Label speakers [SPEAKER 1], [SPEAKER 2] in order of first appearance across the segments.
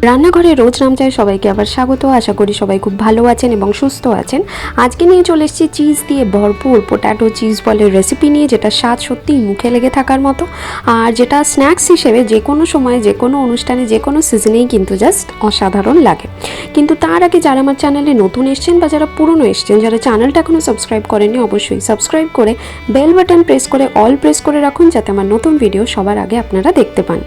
[SPEAKER 1] রান্নাঘরে রোজ রামচায় সবাইকে আবার স্বাগত। আশা করি সবাই খুব ভালো আছেন এবং সুস্থ আছেন। আজকে নিয়ে চলে এসেছি চিজ দিয়ে ভরপুর পোটাটো চিজ বলের রেসিপি নিয়ে, যেটা স্বাদ সত্যিই মুখে লেগে থাকার মতো, আর যেটা স্ন্যাক্স হিসেবে যে কোনো সময় যে কোনো অনুষ্ঠানে যে কোনো সিজনেই কিন্তু জাস্ট অসাধারণ লাগে। কিন্তু তার আগে যারা আমার চ্যানেলে নতুন এসছেন বা যারা পুরনো এসছেন, যারা চ্যানেলটা এখনও সাবস্ক্রাইব করেননি, অবশ্যই সাবস্ক্রাইব করে বেল বাটন প্রেস করে অল প্রেস করে রাখুন, যাতে আমার নতুন ভিডিও সবার আগে আপনারা দেখতে পান।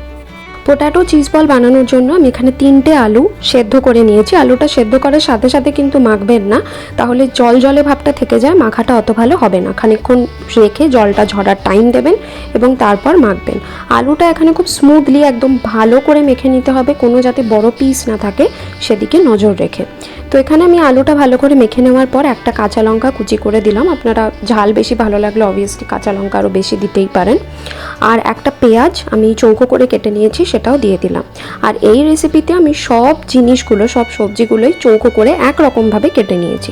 [SPEAKER 1] পোটাটো চিজ বল বানানোর জন্য আমি এখানে 3টে আলু সেদ্ধ করে নিয়েছি। আলুটা সেদ্ধ করার সাথে সাথে কিন্তু মাখবেন না, তাহলে জল জলে ভাবটা থেকে যায়, মাখাটা অত ভালো হবে না। খানিকক্ষণ রেখে জলটা ঝরার টাইম দেবেন এবং তারপর মাখবেন। আলুটা এখানে খুব স্মুথলি একদম ভালো করে মেখে নিতে হবে, কোনো যাতে বড় পিস না থাকে সেদিকে নজর রেখে। তো এখানে আমি আলুটা ভালো করে মেখে নেওয়ার পর একটা কাঁচা লঙ্কা কুচি করে দিলাম। আপনারা ঝাল বেশি ভালো লাগলে অবভিয়াসলি কাঁচা লঙ্কা আরও বেশি দিতেই পারেন। আর একটা পেঁয়াজ আমি চৌকো করে কেটে নিয়েছি, সেটাও দিয়ে দিলাম। আর এই রেসিপিতে আমি সব জিনিসগুলো, সব সবজিগুলোই চৌকো করে একরকমভাবে কেটে নিয়েছি।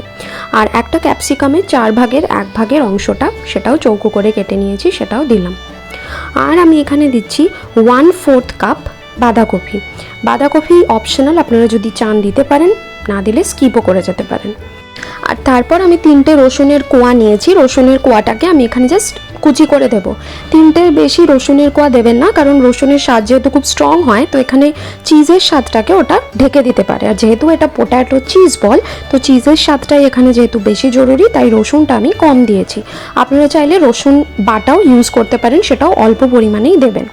[SPEAKER 1] আর একটা ক্যাপসিকামের 4 ভাগের 1 ভাগের অংশটা, সেটাও চৌকো করে কেটে নিয়েছি, সেটাও দিলাম। আর আমি এখানে দিচ্ছি 1/4 কাপ বাঁধাকপি। বাঁধাকপি অপশনাল, আপনারা যদি চান দিতে পারেন, না দিলে স্কিপও করে যেতে পারেন। আর তারপর আমি 3টে রসুনের কোয়া নিয়েছি। রসুনের কোয়াটাকে আমি এখানে জাস্ট কুচি করে দেব। 3টের বেশি রসুনের কোয়া দেবেন না, কারণ রসুনের স্বাদ যেহেতু খুব স্ট্রং হয়, তো এখানে চিজের স্বাদটাকে ওটা ঢেকে দিতে পারে। আর যেহেতু এটা পোটাটো চিজ বল, তো চিজের স্বাদটাই এখানে যেহেতু বেশি জরুরি, তাই রসুনটা আমি কম দিয়েছি। আপনারা চাইলে রসুন বাটাও ইউজ করতে পারেন, সেটাও অল্প পরিমাণেই দেবেন।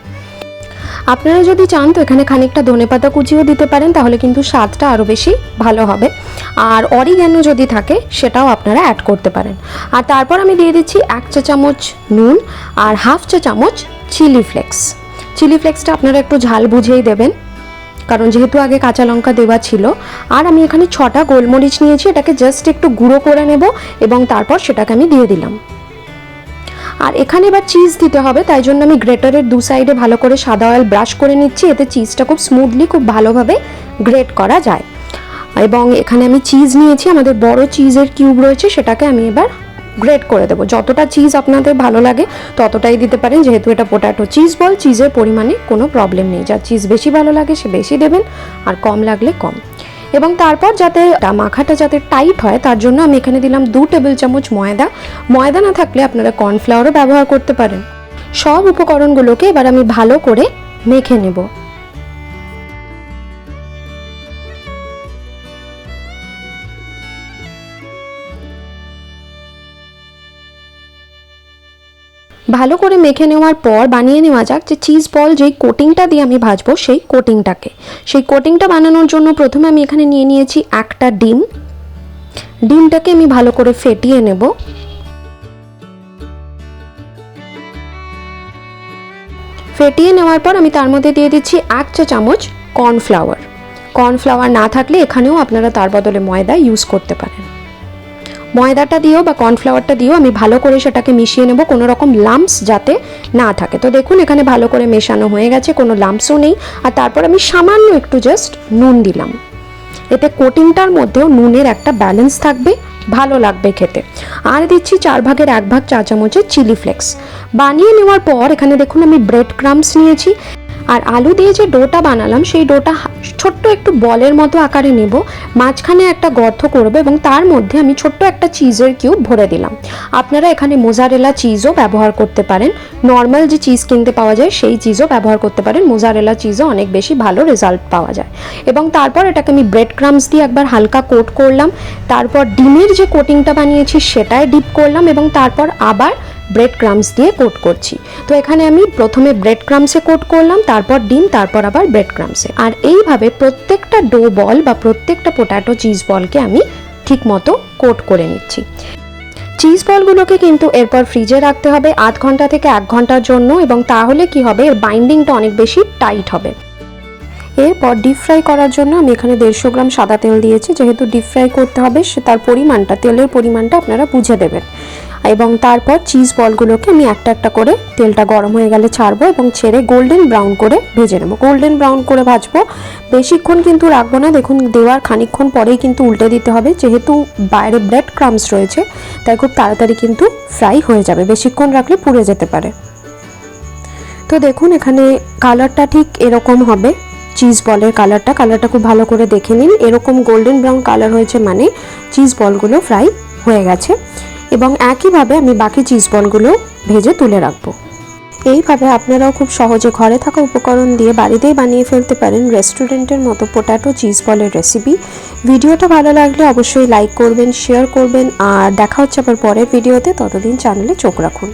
[SPEAKER 1] আপনারা যদি চান তো এখানে খানিকটা ধনেপাতা কুচিও দিতে পারেন, তাহলে কিন্তু স্বাদটা আরও বেশি ভালো হবে। আর অরিগ্যানো যদি থাকে সেটাও আপনারা অ্যাড করতে পারেন। আর তারপর আমি দিয়ে দিচ্ছি 1 চা চামচ নুন আর 1/2 চা চামচ চিলি ফ্লেক্স। চিলি ফ্লেক্সটা আপনারা একটু ঝাল বুঝেই দেবেন, কারণ যেহেতু আগে কাঁচা লঙ্কা দেওয়া ছিল। আর আমি এখানে 6টা গোলমরিচ নিয়েছি, এটাকে জাস্ট একটু গুঁড়ো করে নেব এবং তারপর সেটাকে আমি দিয়ে দিলাম। আর এখানে এবার চিজ দিতে হবে, তাই জন্য আমি গ্রেটারের 2 সাইডে ভালো করে সাদা অয়েল ব্রাশ করে নিচ্ছি, এতে চিজটা খুব স্মুথলি, খুব ভালোভাবে গ্রেট করা যায়। এবং এখানে আমি চিজ নিয়েছি, আমাদের বড় চিজের কিউব রয়েছে, সেটাকে আমি এবার গ্রেট করে দেবো। যতটা চিজ আপনাদের ভালো লাগে ততটাই দিতে পারেন, যেহেতু এটা পোটাটো চিজ বল, চিজের পরিমাণে কোনো প্রবলেম নেই। যার চিজ বেশি ভালো লাগে সে বেশি দেবেন, আর কম লাগলে কম। এবং তারপর যাতে মাখাটা যাতে টাইট হয়, তার জন্য আমি এখানে দিলাম 2 টেবিল চামচ ময়দা। ময়দা না থাকলে আপনারা কর্নফ্লাওয়ারও ব্যবহার করতে পারেন। সব উপকরণগুলোকে এবার আমি ভালো করে মেখে নেব। ভালো করে মেখে নেওয়ার পর বানিয়ে নেওয়া যাক যে চিজ বল যেই কোটিংটা দিয়ে আমি ভাজবো, সেই কোটিংটা বানানোর জন্য প্রথমে আমি এখানে নিয়ে নিয়েছি একটা ডিম। ডিমটাকে আমি ভালো করে ফেটিয়ে নেব। ফেটিয়ে নেওয়ার পর আমি তার মধ্যে দিয়ে দিচ্ছি 1 চা চামচ কর্নফ্লাওয়ার না থাকলে এখানেও আপনারা তার বদলে ময়দা ইউজ করতে পারেন। ময়দাটা দিয়েও বা কর্নফ্লাওয়ারটা দিয়েও আমি ভালো করে সেটাকে মিশিয়ে নেব, কোনো রকম লাম্পস যাতে না থাকে। তো দেখুন এখানে ভালো করে মেশানো হয়ে গেছে, কোনো লাম্পসও নেই। আর তারপর আমি সামান্য একটু জাস্ট নুন দিলাম, এতে কোটিংটার মধ্যেও নুনের একটা ব্যালেন্স থাকবে, ভালো লাগবে খেতে। আর দিচ্ছি 4 ভাগের 1 ভাগ চা চামচের চিলি ফ্লেক্স। বানিয়ে নেওয়ার পর এখানে দেখুন আমি ব্রেড ক্রাম্বস নিয়েছি। আর আলু দিয়ে যে ডোটা বানালাম, সেই ডোটা ছোট্ট একটু বলের মতো আকারে নেব, মাঝখানে একটা গর্ত করব এবং তার মধ্যে আমি ছোট্ট একটা চিজের কিউব ভরে দিলাম। আপনারা এখানে মোজারেলা চিজও ব্যবহার করতে পারেন, নর্মাল যে চিজ কিনতে পাওয়া যায় সেই চিজও ব্যবহার করতে পারেন। মোজারেলা চিজও অনেক বেশি ভালো রেজাল্ট পাওয়া যায়। এবং তারপর এটাকে আমি ব্রেড ক্রাম্বস দিয়ে একবার হালকা কোট করলাম, তারপর ডিমের যে কোটিংটা বানিয়েছি সেটাই ডিপ করলাম এবং তারপর আবার ব্রেড ক্রাম্বস দিয়ে কোট করছি। তো এখানে আমি প্রথমে ব্রেড ক্রাম্বসে কোট করলাম, তারপর ডিম, তারপর আবার ব্রেড ক্রাম্বসে। আর এইভাবে প্রত্যেকটা ডো বল বা প্রত্যেকটা পোটাটো চিজ বলকে আমি ঠিক মতো কোট করে নিচ্ছি। চিজ বলগুলোকে কিন্তু এরপর ফ্রিজে রাখতে হবে 0.5 ঘন্টা থেকে 1 ঘন্টার জন্য, এবং তাহলে কি হবে, এর বাইন্ডিংটা অনেক বেশি টাইট হবে। এরপর ডিপ ফ্রাই করার জন্য আমি এখানে 150 গ্রাম সাদা তেল দিয়েছি। যেহেতু ডিপ ফ্রাই করতে হবে, তার পরিমাণটা, তেলের পরিমাণটা আপনারা বুঝে দেবেন। এবং তারপর চিজ বলগুলোকে আমি একটা একটা করে তেলটা গরম হয়ে গেলে ছাড়বো এবং ছেড়ে গোল্ডেন ব্রাউন করে ভেজে নেবো। গোল্ডেন ব্রাউন করে ভাজবো, বেশিক্ষণ কিন্তু রাখবো না। দেখুন দেওয়ার খানিকক্ষণ পরেই কিন্তু উল্টে দিতে হবে, যেহেতু বাইরে ব্রেড ক্রাম্বস রয়েছে তাই খুব তাড়াতাড়ি কিন্তু ফ্রাই হয়ে যাবে, বেশিক্ষণ রাখলে পুড়ে যেতে পারে। তো দেখুন এখানে কালারটা ঠিক এরকম হবে, চিজ বলের কালারটা খুব ভালো করে দেখে নিন। এরকম গোল্ডেন ব্রাউন কালার হয়েছে মানে চিজ বলগুলো ফ্রাই হয়ে গেছে। এবং একইভাবে আমি বাকি চিজ বলগুলো ভেজে তুলে রাখবো। এইভাবে আপনারাও খুব সহজে ঘরে থাকা উপকরণ দিয়ে বাড়িতেই বানিয়ে ফেলতে পারেন রেস্টুরেন্টের মতো পোট্যাটো চিজ বলের রেসিপি। ভিডিওটা ভালো লাগলে অবশ্যই লাইক করবেন, শেয়ার করবেন, আর দেখা হচ্ছে আবার পরের ভিডিওতে। ততদিন চ্যানেলে চোখ রাখুন।